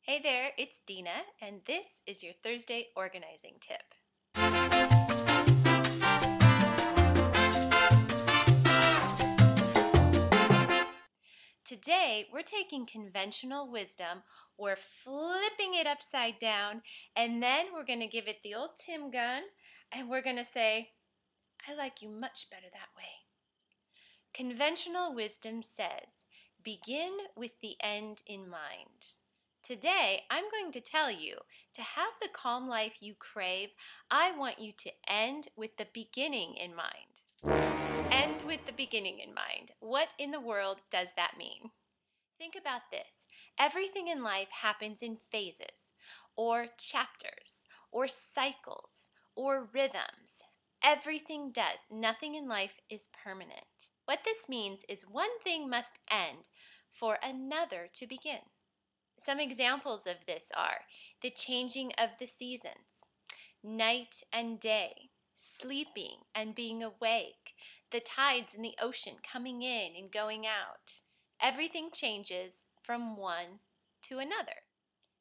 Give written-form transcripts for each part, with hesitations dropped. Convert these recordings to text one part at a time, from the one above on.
Hey there, it's Dina, and this is your Thursday organizing tip. Today, we're taking conventional wisdom, we're flipping it upside down, and then we're going to give it the old Tim gun, and we're going to say, I like you much better that way. Conventional wisdom says, begin with the end in mind. Today, I'm going to tell you, to have the calm life you crave, I want you to end with the beginning in mind. End with the beginning in mind. What in the world does that mean? Think about this. Everything in life happens in phases, or chapters, or cycles, or rhythms. Everything does. Nothing in life is permanent. What this means is one thing must end for another to begin. Some examples of this are the changing of the seasons, night and day, sleeping and being awake, the tides in the ocean coming in and going out. Everything changes from one to another.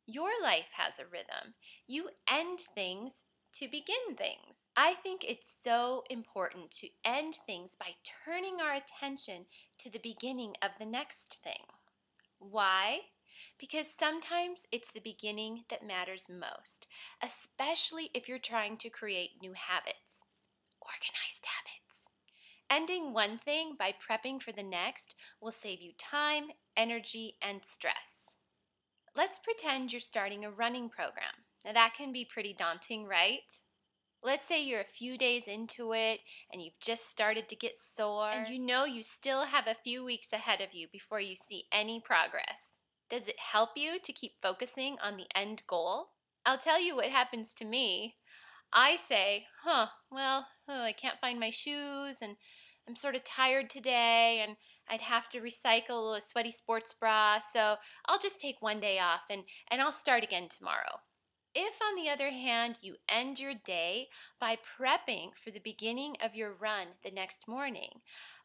Your life has a rhythm. You end things to begin things. I think it's so important to end things by turning our attention to the beginning of the next thing. Why? Because sometimes it's the beginning that matters most, especially if you're trying to create new habits, organized habits. Ending one thing by prepping for the next will save you time, energy, and stress. Let's pretend you're starting a running program. Now that can be pretty daunting, right? Let's say you're a few days into it and you've just started to get sore and you know you still have a few weeks ahead of you before you see any progress. Does it help you to keep focusing on the end goal? I'll tell you what happens to me. I say, I can't find my shoes and I'm sort of tired today and I'd have to recycle a sweaty sports bra, so I'll just take one day off and I'll start again tomorrow. If, on the other hand, you end your day by prepping for the beginning of your run the next morning,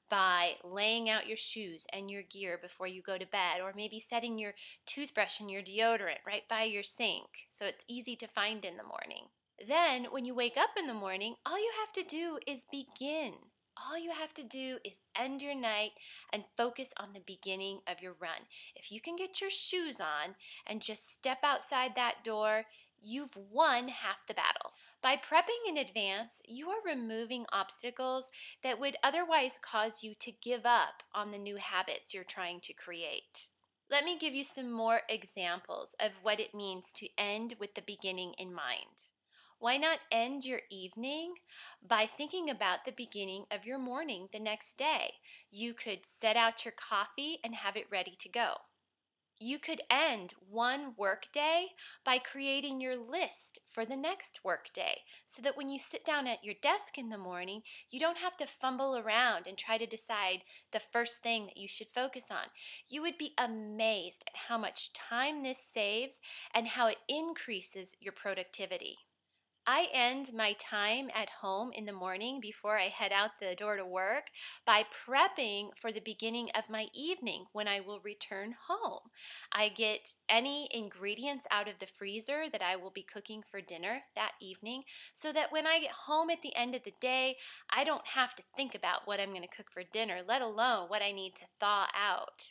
by laying out your shoes and your gear before you go to bed, or maybe setting your toothbrush and your deodorant right by your sink so it's easy to find in the morning. Then, when you wake up in the morning, all you have to do is begin. All you have to do is end your night and focus on the beginning of your run. If you can get your shoes on and just step outside that door, you've won half the battle. By prepping in advance, you are removing obstacles that would otherwise cause you to give up on the new habits you're trying to create. Let me give you some more examples of what it means to end with the beginning in mind. Why not end your evening by thinking about the beginning of your morning the next day? You could set out your coffee and have it ready to go. You could end one workday by creating your list for the next workday so that when you sit down at your desk in the morning, you don't have to fumble around and try to decide the first thing that you should focus on. You would be amazed at how much time this saves and how it increases your productivity. I end my time at home in the morning before I head out the door to work by prepping for the beginning of my evening when I will return home. I get any ingredients out of the freezer that I will be cooking for dinner that evening so that when I get home at the end of the day, I don't have to think about what I'm going to cook for dinner, let alone what I need to thaw out.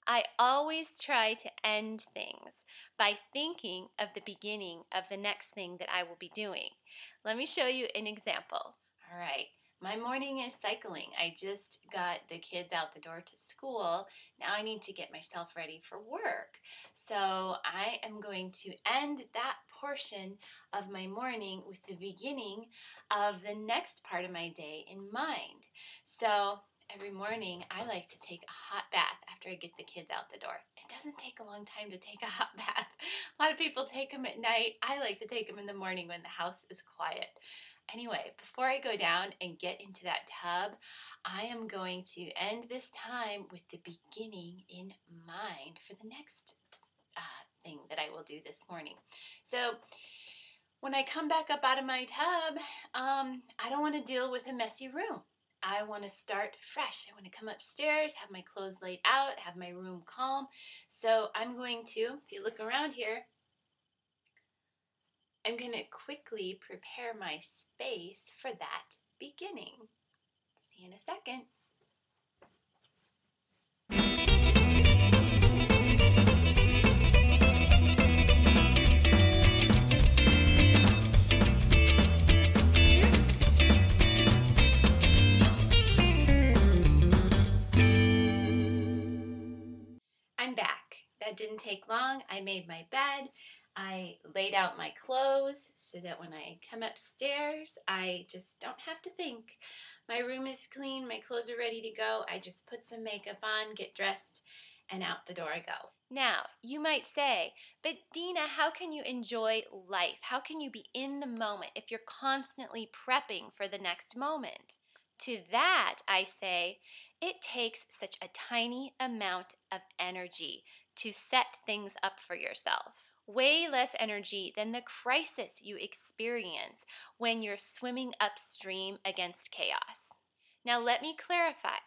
I always try to end things by thinking of the beginning of the next thing that I will be doing. Let me show you an example. All right, my morning is cycling. I just got the kids out the door to school. Now I need to get myself ready for work. So I am going to end that portion of my morning with the beginning of the next part of my day in mind. So every morning, I like to take a hot bath after I get the kids out the door. It doesn't take a long time to take a hot bath. A lot of people take them at night. I like to take them in the morning when the house is quiet. Anyway, before I go down and get into that tub, I am going to end this time with the beginning in mind for the next thing that I will do this morning. So when I come back up out of my tub, I don't want to deal with a messy room. I want to start fresh. I want to come upstairs, have my clothes laid out, have my room calm. So I'm going to, if you look around here, I'm going to quickly prepare my space for that beginning. See you in a second. I'm back. That didn't take long. I made my bed. I laid out my clothes so that when I come upstairs, I just don't have to think. My room is clean. My clothes are ready to go. I just put some makeup on, get dressed, and out the door I go. Now, you might say, but Dina, how can you enjoy life? How can you be in the moment if you're constantly prepping for the next moment? To that, I say, it takes such a tiny amount of energy to set things up for yourself. Way less energy than the crisis you experience when you're swimming upstream against chaos. Now, let me clarify.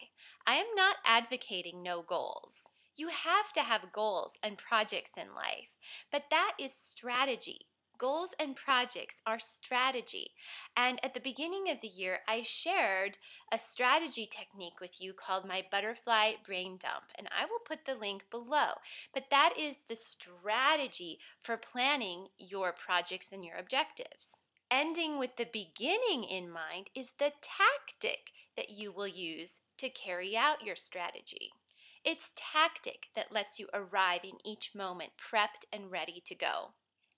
I am not advocating no goals. You have to have goals and projects in life, but that is strategy. Goals and projects are strategy. And at the beginning of the year, I shared a strategy technique with you called my butterfly brain dump, and I will put the link below. But that is the strategy for planning your projects and your objectives. Ending with the beginning in mind is the tactic that you will use to carry out your strategy. It's tactic that lets you arrive in each moment prepped and ready to go.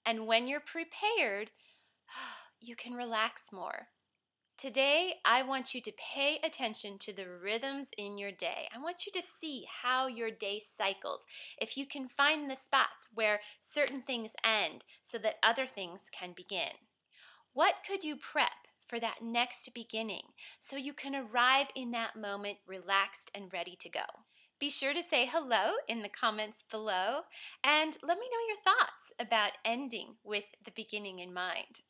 And when you're prepared, you can relax more. Today, I want you to pay attention to the rhythms in your day. I want you to see how your day cycles. If you can find the spots where certain things end so that other things can begin. What could you prep for that next beginning so you can arrive in that moment relaxed and ready to go? Be sure to say hello in the comments below and let me know your thoughts about ending with the beginning in mind.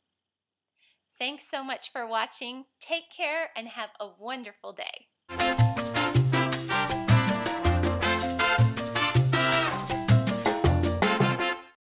Thanks so much for watching. Take care and have a wonderful day.